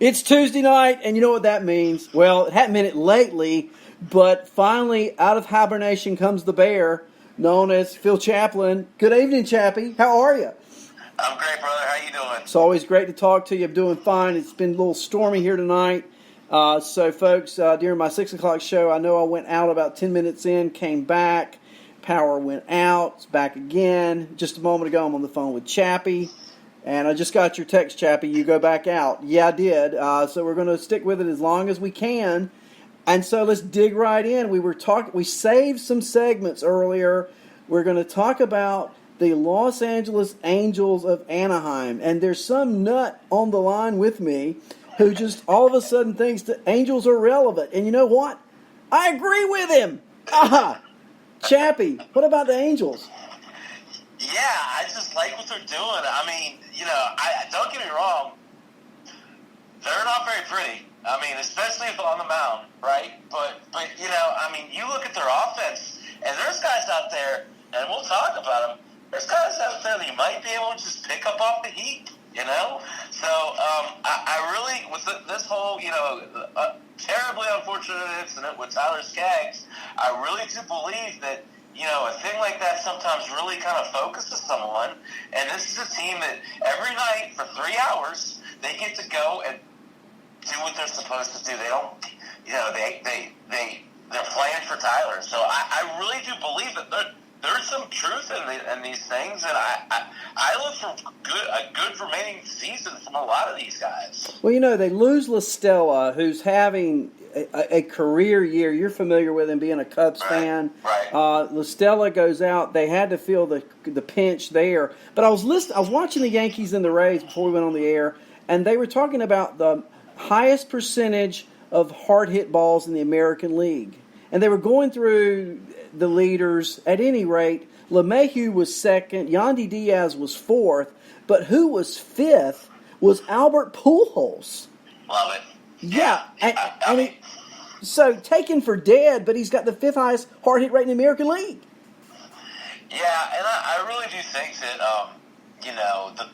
It's Tuesday night, and you know what that means? Well, it hadn't been it lately, but finally, out of hibernation comes the bear, known as Phil Chaplin. Good evening, Chappie. How are you? I'm great, brother. How you doing? It's always great to talk to you. I'm doing fine. It's been a little stormy here tonight. So, folks, during my 6 o'clock show, I know I went out about 10 minutes in, came back. Power went out. It's back again. Just a moment ago, I'm on the phone with Chappie. And I just got your text, Chappie. You go back out. Yeah, I did. So we're going to stick with it as long as we can. And so let's dig right in. We saved some segments earlier. We're going to talk about the Los Angeles Angels of Anaheim. And there's some nut on the line with me who just all of a sudden thinks the Angels are relevant. And you know what? I agree with him. Chappie, what about the Angels? Yeah, I just like what they're doing. I mean, I don't get me wrong. They're not very pretty. I mean, especially if on the mound, right? But you look at their offense, and there's guys out there, and we'll talk about them. There's guys out there that you might be able to just pick up off the heat, So I really, with this whole, terribly unfortunate incident with Tyler Skaggs, I really do believe that, a thing like that sometimes really kind of focuses someone. And this is a team that every night for 3 hours, they get to go and do what they're supposed to do. They don't, they're playing for Tyler. So I really do believe that there's some truth in these things, and I look for a good remaining season from a lot of these guys. Well, they lose La Stella, who's having a career year. You're familiar with him being a Cubs fan. Right. La Stella goes out. They had to feel the pinch there. But I was watching the Yankees and the Rays before we went on the air, and they were talking about the highest percentage of hard hit balls in the American League. And they were going through the leaders. At any rate, LeMahieu was second, Yandy Diaz was fourth, but who was fifth was Albert Pujols. Love it. Yeah. So taken for dead, but he's got the fifth highest hard hit rate in the American League. Yeah, and I really do think that,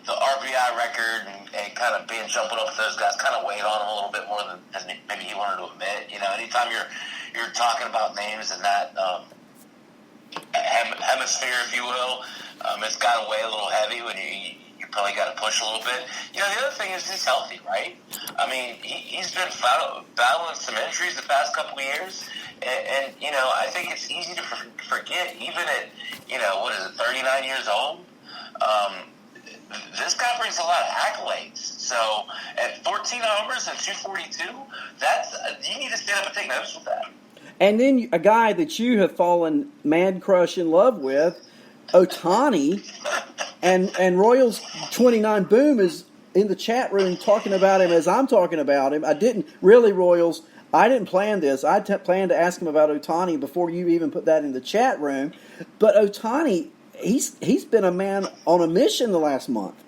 the RBI record and kind of being jumping up with those guys kind of weighed on him a little bit more than maybe he wanted to admit. Anytime you're talking about names in that hemisphere, if you will, it's got to weigh a little heavy when you probably got to push a little bit. The other thing is he's healthy, right? I mean, he's been battling some injuries the past couple of years, and I think it's easy to forget, even at, 39 years old, this guy brings a lot of accolades. So at 14 homers and 242, you need to stand up and take notice of that. And then a guy that you have fallen mad crush in love with, Ohtani, and Royals 29 Boom is in the chat room talking about him as I'm talking about him. I didn't really, Royals. I didn't plan this. I planned to ask him about Ohtani before you even put that in the chat room. But Ohtani, he's been a man on a mission the last month.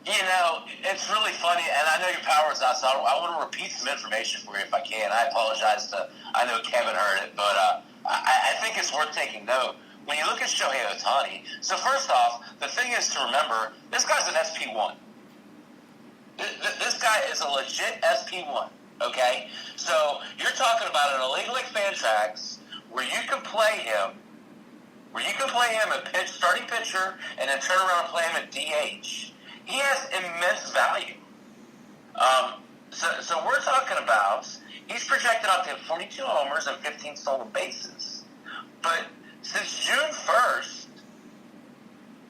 It's really funny, and I know your power's out, so I want to repeat some information for you if I can. I apologize I know Kevin heard it, but I think it's worth taking note. When you look at Shohei Ohtani, so first off, the thing is to remember, this guy's an SP1. This guy is a legit SP1, okay? So you're talking about an illegal like Fantrax where you can play him at starting pitcher and then turn around and play him at DH. He has immense value. So we're talking about, he's projected out to hit 42 homers and 15 stolen bases. But since June 1st,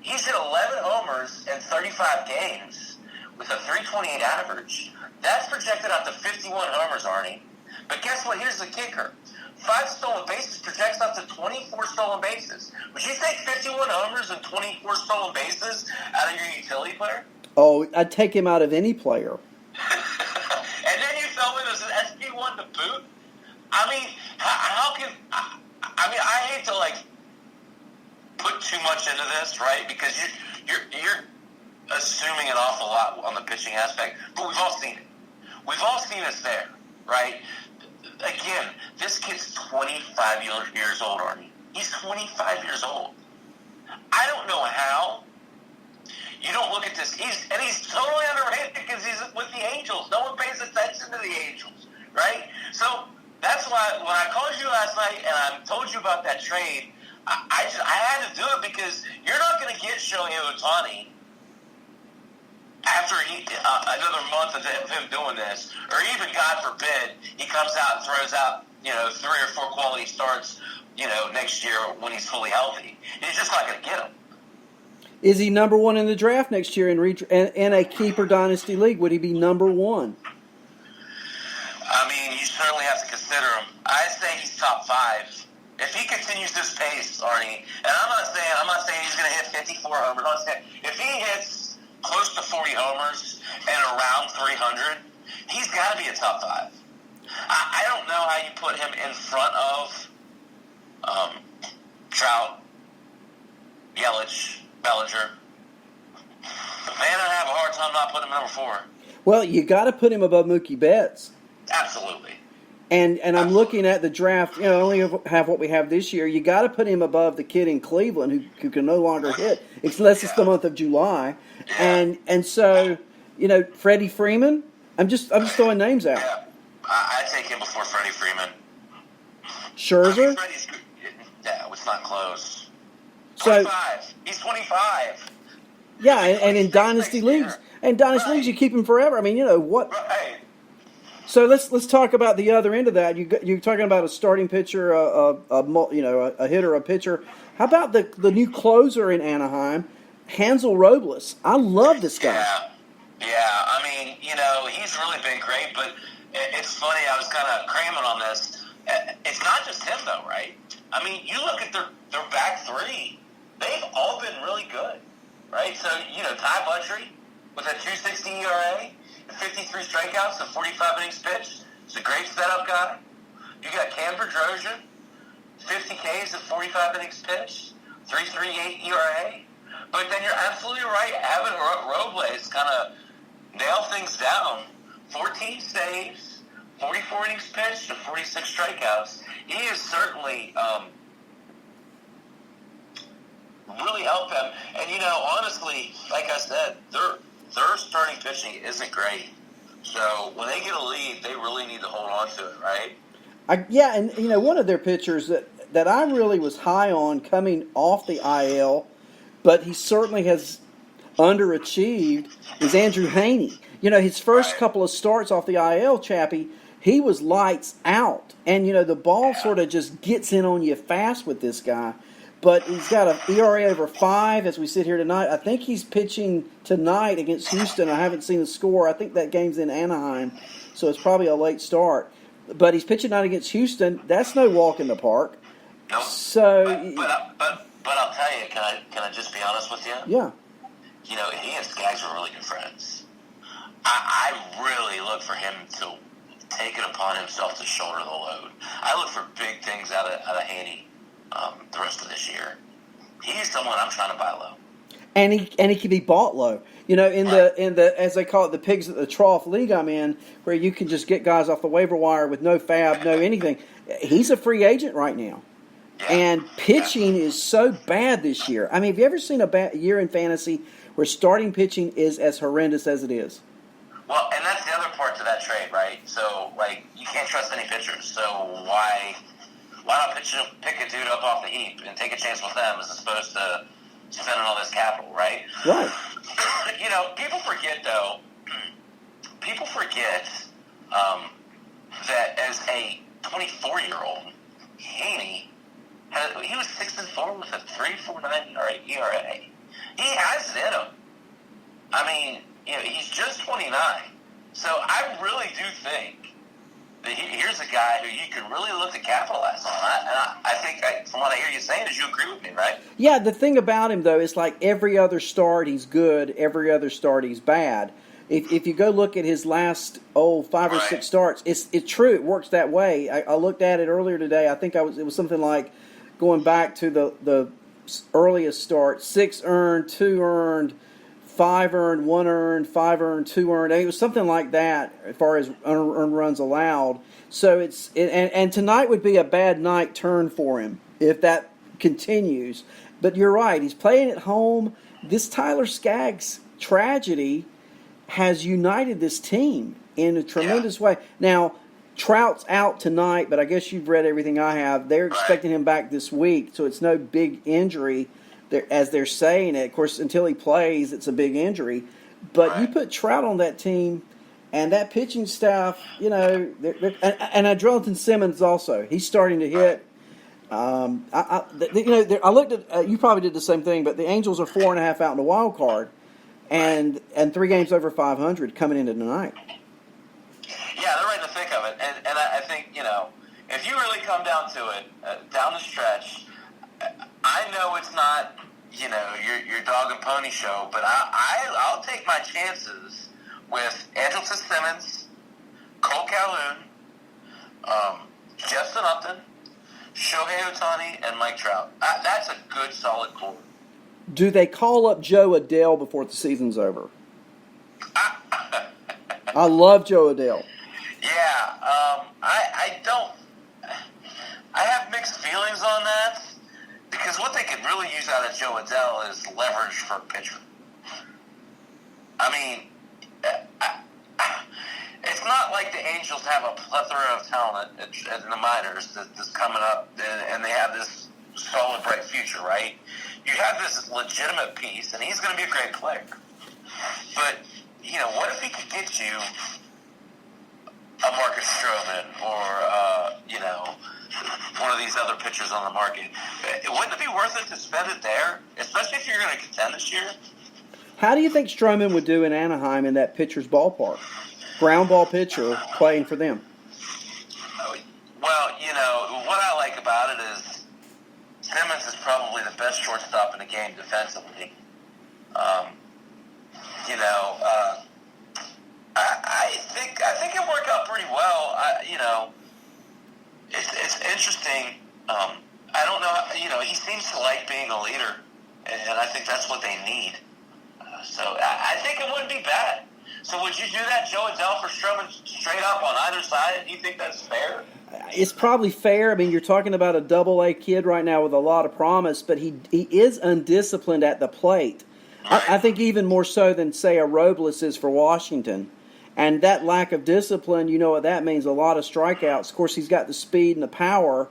he's hit 11 homers in 35 games with a 328 average. That's projected out to 51 homers, Arnie. But guess what? Here's the kicker. 5 stolen bases projects out to 24 stolen bases. Would you take 51 homers and 24 stolen bases out of your utility player? Oh, I'd take him out of any player. And then you tell me there's an SP1 to boot? I mean, how can... I hate to, put too much into this, right? Because you're assuming an awful lot on the pitching aspect. But we've all seen it. We've all seen it's there, right? Again, this kid's 25 years old, Arnie. He's 25 years old. I don't know how you don't look at this. He's totally underrated because he's with the Angels. No one pays attention about that trade. I had to do it because you're not going to get Shohei Ohtani after another month of him doing this, or even, God forbid, he comes out and throws out 3 or 4 quality starts next year when he's fully healthy. He's just not going to get them. Is he number 1 in the draft next year in a keeper dynasty league? Would he be number 1? I mean, you certainly have to consider him. I say he's top 5. If he continues this pace, Arnie, and I'm not saying he's going to hit 54 homers. If he hits close to 40 homers and around 300, he's got to be a top 5. I don't know how you put him in front of Trout, Yelich, Bellinger. But man, I have a hard time not putting him number 4. Well, you got to put him above Mookie Betts. Absolutely. And I'm looking at the draft. Only have what we have this year. You got to put him above the kid in Cleveland who can no longer hit unless it's the month of July. Yeah. And so Freddie Freeman. I'm just throwing names out. Yeah. I take him before Freddie Freeman. Scherzer. Freddie's good. Yeah, it's not close. So 25. He's 25. yeah, and in dynasty leagues, leagues you keep him forever. I mean, what? Right. So let's talk about the other end of that. You're talking about a starting pitcher, a hitter, a pitcher. How about the new closer in Anaheim, Hansel Robles? I love this guy. Yeah. I mean, he's really been great, but it's funny. I was kind of cramming on this. It's not just him, though, right? I mean, you look at their back 3; they've all been really good, right? So Ty Buttrey with a 2.60 ERA. 53 strikeouts and 45 innings pitched. He's a great setup guy. You got Cam Bedrosian, 50 Ks and 45 innings pitched, 3.38 ERA. But then you're absolutely right. Having Robles kind of nail things down. 14 saves, 44 innings pitched, and 46 strikeouts. He has certainly really helped them. And honestly, like I said, their starting pitching isn't great. So when they get a lead, they really need to hold on to it, right? And one of their pitchers that I really was high on coming off the IL, but he certainly has underachieved, is Andrew Heaney. His first couple of starts off the IL, Chappie, he was lights out. And, the ball sort of just gets in on you fast with this guy. But he's got an ERA over 5 as we sit here tonight. I think he's pitching tonight against Houston. I haven't seen the score. I think that game's in Anaheim, so it's probably a late start. But he's pitching tonight against Houston. That's no walk in the park. No. So, but I'll tell you, can I just be honest with you? Yeah. He and Skaggs were really good friends. I really look for him to take it upon himself to shoulder the load. I look for big things out of Haney. The rest of this year, he's someone I'm trying to buy low, and he can be bought low. The as they call it, the pigs at the trough league I'm in, where you can just get guys off the waiver wire with no fab, no anything. He's a free agent right now, and pitching is so bad this year. I mean, have you ever seen a bad year in fantasy where starting pitching is as horrendous as it is? Well, and that's the other part to that trade, right? So, you can't trust any pitchers. So why not pick a dude up off the heap and take a chance with them as opposed to spending all this capital, right? Right. People forget, though, that as a 24-year-old, Haney, he was 6-4 with a 3.49 ERA. He has it in him. I mean, he's just 29. So I really do think here's a guy who you could really look to capitalize on. And I think, from what I hear you saying, is you agree with me, right? Yeah, the thing about him, though, is like every other start he's good, every other start he's bad. If you go look at his last 5 or 6 starts, it's true. It works that way. I looked at it earlier today. I think it was something like going back to the earliest start: 6 earned, 2 earned, 5 earned, 1 earned, 5 earned, 2 earned. It was something like that as far as earned runs allowed. So and tonight would be a bad night turn for him if that continues. But you're right. He's playing at home. This Tyler Skaggs tragedy has united this team in a tremendous way. Now, Trout's out tonight, but I guess you've read everything I have. They're expecting him back this week, so it's no big injury, as they're saying it. Of course, until he plays, it's a big injury. But you put Trout on that team, and that pitching staff, you know, and Andrelton Simmons also. He's starting to hit. I looked at. You probably did the same thing, but the Angels are 4.5 out in the wild card, and 3 games over 500 coming into tonight. Yeah, they're right in the thick of it, and I think, you know, if you really come down to it, down the stretch, I know it's not, you know, your dog and pony show, but I'll take my chances with Andrelton Simmons, Cole Calhoun, Justin Upton, Shohei Ohtani, and Mike Trout. That's a good, solid core. Do they call up Joe Adele before the season's over? I love Joe Adele. Yeah, I don't. I have mixed feelings on that because what they could really use out of Joe Adele is leverage for a pitcher. I mean, it's not like the Angels have a plethora of talent in the minors that's coming up, and they have this solid, bright future, right? You have this legitimate piece, and he's going to be a great player. But, you know, what if he could get you a Marcus Stroman or, you know, one of these other pitchers on the market? Wouldn't it be worth it to spend it there, especially if you're going to contend this year? How do you think Stroman would do in Anaheim in that pitcher's ballpark? Ground ball pitcher playing for them. Well, you know, what I like about it is Simmons is probably the best shortstop in the game defensively. You know, I think it worked out pretty well. You know, it's interesting. I don't know. You know, he seems to like being a leader, and I think that's what they need. So I think it wouldn't be bad. So would you do that, Joe Adele for Stroman, straight up on either side? Do you think that's fair? It's probably fair. I mean, you're talking about a Double-A kid right now with a lot of promise, but he is undisciplined at the plate. Right. I think even more so than, say, a Robles is for Washington. And that lack of discipline, you know what that means, a lot of strikeouts. Of course, he's got the speed and the power.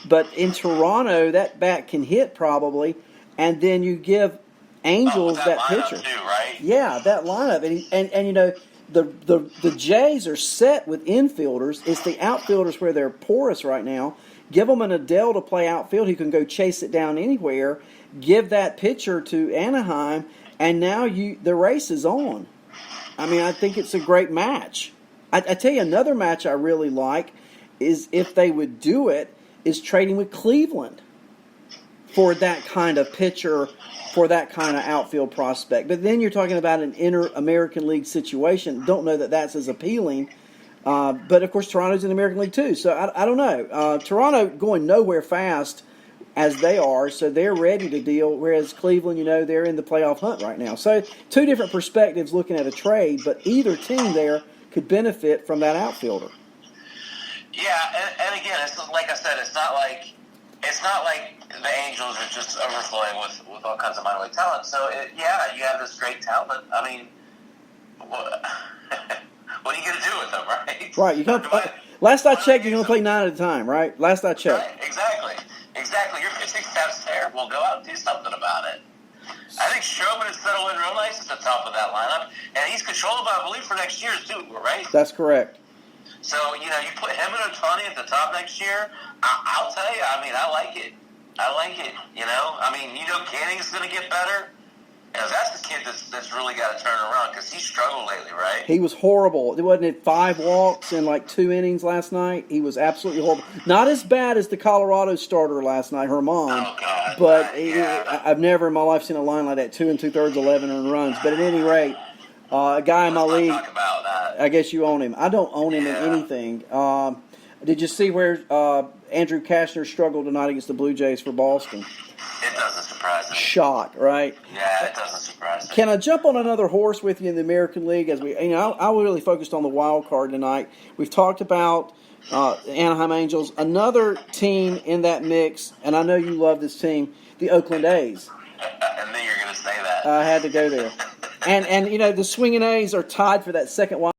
But in Toronto, that bat can hit probably. And then you give Angels that pitcher. Too, right? Yeah, that lineup. And you know, the Jays are set with infielders. It's the outfielders where they're porous right now. Give them an Adele to play outfield who can go chase it down anywhere. Give that pitcher to Anaheim, and now the race is on. I mean, I think it's a great match. I tell you, another match I really like is, if they would do it, is trading with Cleveland for that kind of pitcher, for that kind of outfield prospect. But then you're talking about an inter-American League situation. Don't know that that's as appealing. But, of course, Toronto's in the American League, too. So, I don't know. Toronto going nowhere fast as they are, so they're ready to deal, whereas Cleveland, you know, they're in the playoff hunt right now. So, two different perspectives looking at a trade, but either team there could benefit from that outfielder. Yeah, and again, it's like I said, it's not like the Angels are just overflowing with all kinds of minor league talent. So, you have this great talent. I mean, what are you going to do with them, right? Right. You can. Last I checked, you're going to play 9 at a time, right? Last I checked. Right, exactly. Your pitching staff's terrible. Go out and do something about it. I think Stroman has settled in real nice at the top of that lineup, and he's controllable, I believe, for next year too, right? That's correct. So, you know, you put him and Ohtani at the top next year, I'll tell you, I mean, I like it. You know? I mean, you know Canning's going to get better. You know, that's the kid that's really got to turn around because he struggled lately, right? He was horrible. It wasn't it 5 walks in like 2 innings last night. He was absolutely horrible. Not as bad as the Colorado starter last night, Herman. Oh, God. But I've never in my life seen a line like that, 2 2/3, 11 earned runs. But at any rate, a guy in my league, talk about that. I guess you own him. I don't own him in anything. Did you see where Andrew Kashner struggled tonight against the Blue Jays for Boston? It doesn't surprise me. Shock, right? Yeah, it doesn't surprise me. Can I jump on another horse with you in the American League? As I really focused on the wild card tonight. We've talked about the Anaheim Angels. Another team in that mix, and I know you love this team, the Oakland A's. I knew you were going to say that. I had to go there. And you know, the swinging A's are tied for that second wild